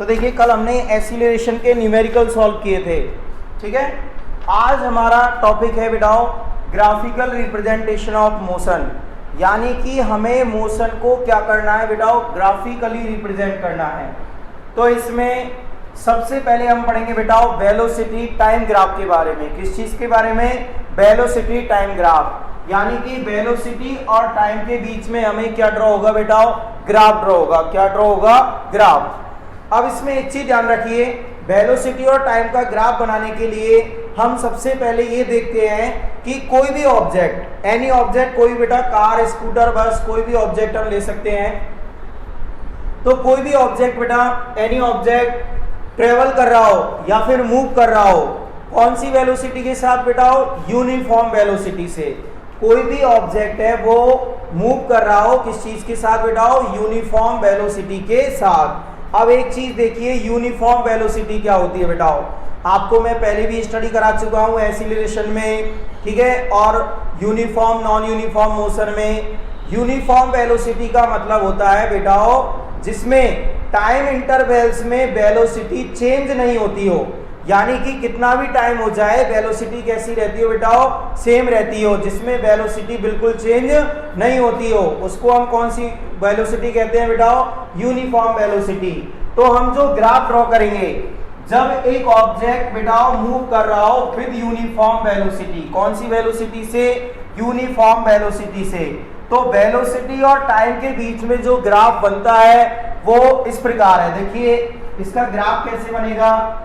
तो देखिए कल हमने एक्सीलरेशन के न्यूमेरिकल सॉल्व किए थे, ठीक है। आज हमारा टॉपिक है बेटाओ ग्राफिकल रिप्रेजेंटेशन ऑफ मोशन, यानी कि हमें मोशन को क्या करना है बेटाओ, ग्राफिकली रिप्रेजेंट करना है। तो इसमें सबसे पहले हम पढ़ेंगे बेटाओ वेलोसिटी टाइम ग्राफ के बारे में। किस चीज के बारे में? वेलोसिटी टाइम ग्राफ, यानी कि वेलोसिटी और टाइम के बीच में हमें क्या ड्रॉ होगा बेटाओ, ग्राफ ड्रॉ होगा। क्या ड्रॉ होगा? ग्राफ। अब इसमें एक चीज ध्यान रखिए, वेलोसिटी और टाइम का ग्राफ बनाने के लिए हम सबसे पहले ये देखते हैं कि कोई भी ऑब्जेक्ट, एनी ऑब्जेक्ट, कोई बेटा कार, स्कूटर, बस, कोई भी ऑब्जेक्ट हम ले सकते हैं। तो कोई भी ऑब्जेक्ट बेटा, एनी ऑब्जेक्ट ट्रेवल कर रहा हो या फिर मूव कर रहा हो, कौन सी वेलोसिटी के साथ बेटा हो? यूनिफॉर्म वेलोसिटी से। कोई भी ऑब्जेक्ट है वो मूव कर रहा हो, किस चीज के साथ बेटा हो? यूनिफॉर्म वेलोसिटी के साथ। अब एक चीज देखिए, यूनिफॉर्म वेलोसिटी क्या होती है बेटा? आपको मैं पहले भी स्टडी करा चुका हूं एक्सीलरेशन में, ठीक है, और यूनिफॉर्म नॉन यूनिफॉर्म मोशन में। यूनिफॉर्म वेलोसिटी का मतलब होता है बेटा जिसमें टाइम इंटरवल्स में वेलोसिटी चेंज नहीं होती हो, यानी कि कितना भी टाइम हो जाए वेलोसिटी कैसी रहती हो बेटा? सेम रहती हो, जिसमें वेलोसिटी बिल्कुल चेंज नहीं होती हो, उसको हम कौन सी वेलोसिटी कहते हैं बेटा? Uniform velocity. तो हम जो ग्राफ ड्रॉ करेंगे, जब एक ऑब्जेक्ट बेटा मूव कर रहा हो विद यूनिफॉर्म वेलोसिटी, कौन सी वेलोसिटी से? यूनिफॉर्म वेलोसिटी से। तो वेलोसिटी और टाइम के बीच में जो ग्राफ बनता है वो इस प्रकार है। देखिए इसका ग्राफ कैसे बनेगा,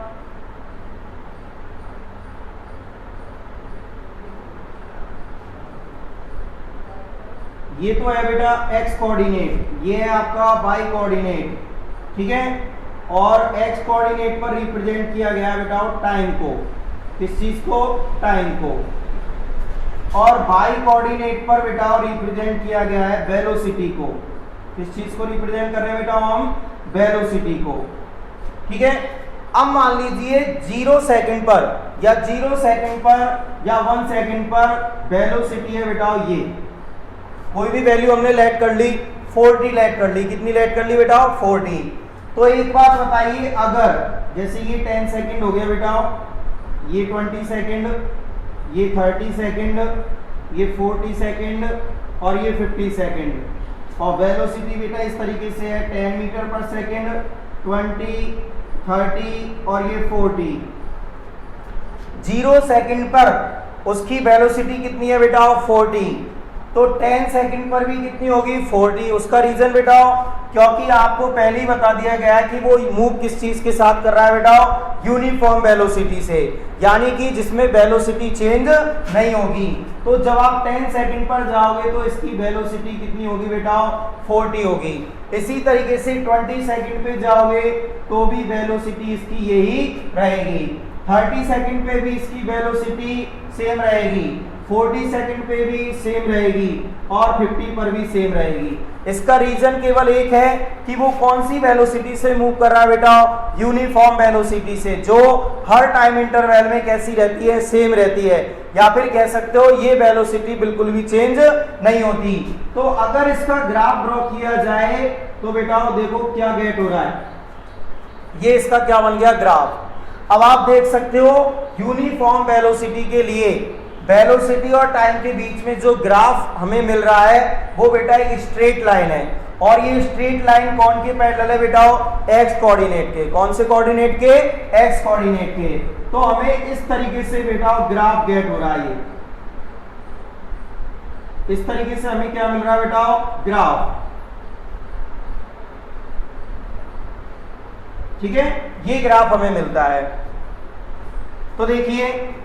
ये तो है बेटा x कोऑर्डिनेट, ये है आपका y कोऑर्डिनेट, ठीक है, और x कोऑर्डिनेट पर रिप्रेजेंट किया गया है बेटा टाइम को। किस चीज को? टाइम को। और y कोऑर्डिनेट पर बेटा रिप्रेजेंट किया गया है वेलोसिटी को। किस चीज को रिप्रेजेंट कर रहे हैं बेटा हम? वेलोसिटी को, ठीक है। अब मान लीजिए 0 सेकंड पर या 0 सेकंड पर या 1 सेकंड पर वेलोसिटी है बेटा ये, कोई भी वैल्यू हमने लेट कर ली, 40 लेट कर ली। कितनी लेट कर ली बेटा? 40। तो एक बात बताइए, अगर जैसे ये 10 सेकंड हो गया बेटा, ये 20 सेकंड, ये 30 सेकंड, ये 40 सेकंड और ये 50 सेकंड, और वेलोसिटी बेटा इस तरीके से है 10 मीटर पर सेकंड, 20, 30 और ये 40। 0 सेकंड पर उसकी वेलोसिटी कितनी है बेटा? 40। तो 10 सेकंड पर भी कितनी होगी? 40। उसका रीजन बेटा क्योंकि आपको पहले ही बता दिया गया है कि वो मूव किस चीज के साथ कर रहा है बेटा? यूनिफॉर्म वेलोसिटी से, यानी कि जिसमें वेलोसिटी चेंज नहीं होगी। तो जब आप 10 सेकंड पर जाओगे तो इसकी वेलोसिटी कितनी होगी बेटा? 40 होगी। इसी तरीके से 20 सेकंड पे जाओगे तो भी वेलोसिटी इसकी यही रहेगी। 30 सेकंड पे भी इसकी वेलोसिटी सेम रहेगी, 40 सेकंड पे भी सेम रहेगी और 50 पर भी सेम रहेगी। इसका रीजन केवल एक है कि वो कौन सी वेलोसिटी से मूव कर रहा है बेटा? यूनिफॉर्म वेलोसिटी से, जो हर टाइम इंटरवल में कैसी रहती है? सेम रहती है। या फिर कह सकते हो ये वेलोसिटी बिल्कुल भी चेंज नहीं होती। तो अगर इसका ग्राफ ड्रॉ किया जाए तो बेटा देखो क्या गेट हो रहा है, ये इसका क्या बन गया? ग्राफ। अब आप देख सकते हो यूनिफॉर्म वेलोसिटी के लिए वेलोसिटी और टाइम के बीच में जो ग्राफ हमें मिल रहा है वो बेटा एक स्ट्रेट लाइन है, और ये स्ट्रेट लाइन कौन के पैरेलल है बेटा? एक्स कोऑर्डिनेट के। कौन से कोऑर्डिनेट के? एक्स कोऑर्डिनेट के। तो हमें इस तरीके से बेटा ग्राफ गेट हो रहा है, इस तरीके से हमें क्या मिल रहा है बेटा? ग्राफ, ठीक है, ये ग्राफ हमें मिलता है। तो देखिए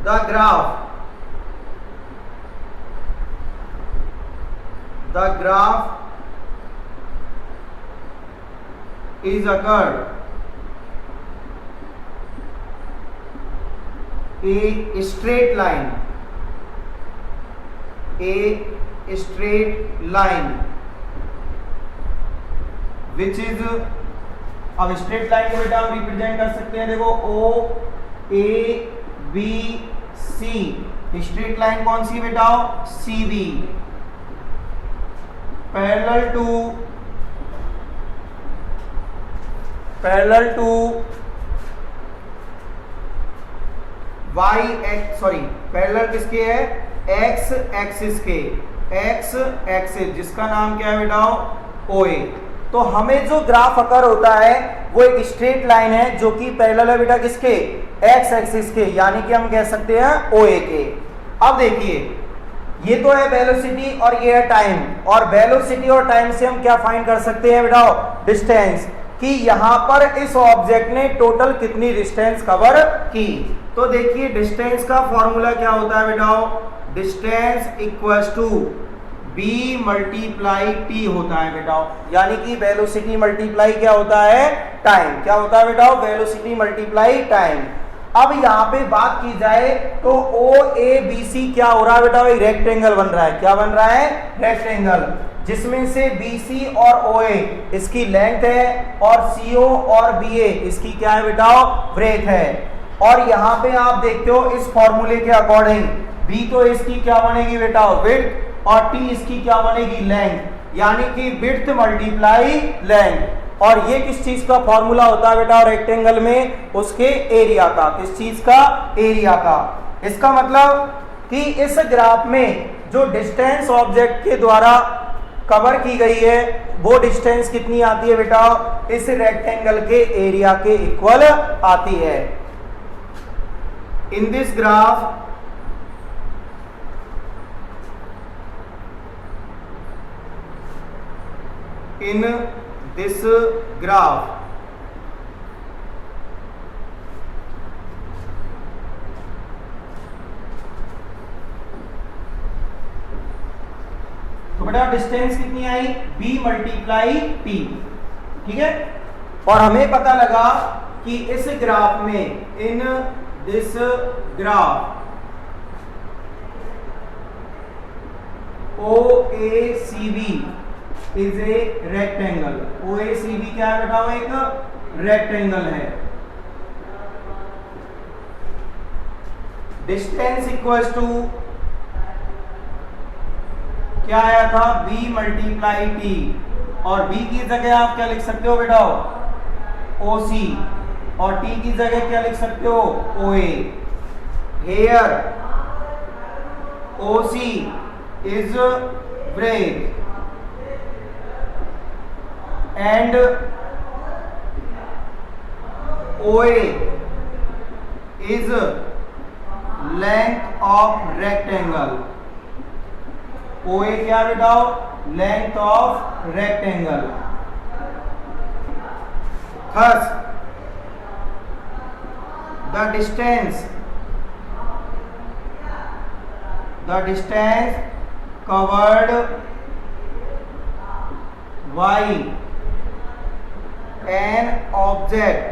the graph is occurred a straight line which is, अब स्ट्रेट लाइन को बेटा हम रिप्रेजेंट कर सकते हैं, देखो O A B C, straight line कौन सी बेटा? CB, parallel to parallel to parallel किसके है, एक्स एक्सिस के, एक्स एक्सिस जिसका नाम क्या है बेटा, OA। तो हमें जो ग्राफ अकर होता है वो एक स्ट्रेट लाइन है जो कि पैरेलल है बेटा किसके, एक्स एक्सिस के, यानी कि हम कह सकते हैं OA के। अब देखिए ये तो है वेलोसिटी और ये है टाइम, और वेलोसिटी और टाइम से हम क्या फाइंड कर सकते हैं बेटा, डिस्टेंस, कि यहां पर इस ऑब्जेक्ट ने टोटल कितनी डिस्टेंस कवर की। तो देखिए डिस्टेंस का फॉर्मूला क्या होता है बेटा, distance equals to b multiply t होता है बेटा, यानी कि वेलोसिटी मल्टीप्लाई क्या होता है, टाइम। क्या होता है बेटा, वेलोसिटी मल्टीप्लाई टाइम। अब यहाँ पे बात की जाए तो OABC क्या हो रहा है बेटा, एक रेक्टेंगल बन रहा है। क्या बन रहा है, रेक्टेंगल, जिसमें से BC और OA इसकी लेंथ है और CO और BA इसकी क्या है बेटा, ब्रेथ है। और यहाँ पे आप देखते हो इस फॉर्मूले के अकॉर्डिंग B तो इसकी क्या बनेगी बेटा, विड्थ, और T इसकी क्या बनेगी, लेंथ, यानी कि विड्थ मल्टीप्लाई लेंथ। और ये किस चीज का फॉर्मूला होता है बेटा, रेक्टेंगल में उसके एरिया का, किस चीज का, एरिया का। इसका मतलब कि इस ग्राफ में जो डिस्टेंस ऑब्जेक्ट के द्वारा कवर की गई है वो डिस्टेंस कितनी आती है बेटा, इस रेक्टेंगल के एरिया के इक्वल आती है। In this graph in this graph तो बेटा डिस्टेंस कितनी आई, b मल्टीप्लाई t, ठीक है। और हमें पता लगा कि इस ग्राफ में, in this graph, OACB is a rectangle. OACB क्या है बेटा, एक रेक्टेंगल है। डिस्टेंस इक्वल्स टू क्या आया था, b मल्टीप्लाई t, और b की जगह आप क्या लिख सकते हो बेटा, OC, और t की जगह क्या लिख सकते हो, OA। Here OC is breadth and OA is length of rectangle। OA क्या बेटा, length of rectangle। Thus the distance covered by an object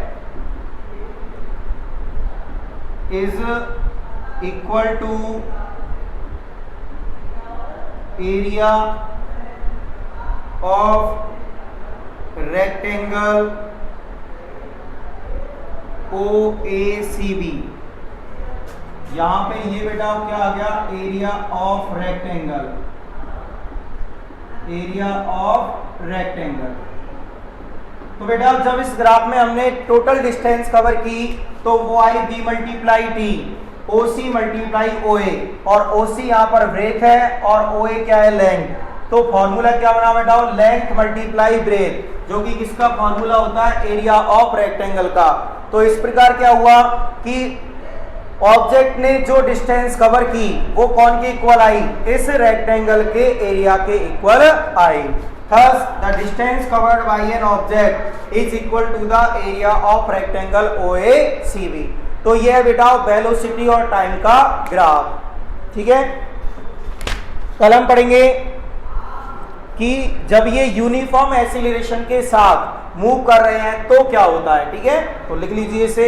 is equal to area of rectangle OACB। यहां पे ये बेटा क्या आ गया, area of rectangle, area of rectangle. तो बेटा जब इस ग्राफ में हमने टोटल डिस्टेंस कवर की तो वो आई b multiply T, OC multiply OA, और OC यहाँ पर ब्रेथ है और OA क्या है, लेंथ। तो फॉर्मूला क्या बना बेटा, लेंथ मल्टीप्लाई ब्रेथ, जो कि किसका फॉर्मूला होता है, एरिया ऑफ रेक्टेंगल का। तो इस प्रकार क्या हुआ कि ऑब्जेक्ट ने जो डिस्टेंस कवर की वो कौन के इक्वल आई, इस रेक्टेंगल के एरिया के equal I. Thus the distance covered by an object is equal to the area of rectangle OACB। तो ये है बेटा वेलोसिटी और टाइम का ग्राफ, ठीक है। कल हम पढ़ेंगे कि जब ये यूनिफॉर्म एक्सीलरेशन के साथ मूव कर रहे हैं तो क्या होता है, ठीक है। तो लिख लीजिए इसे।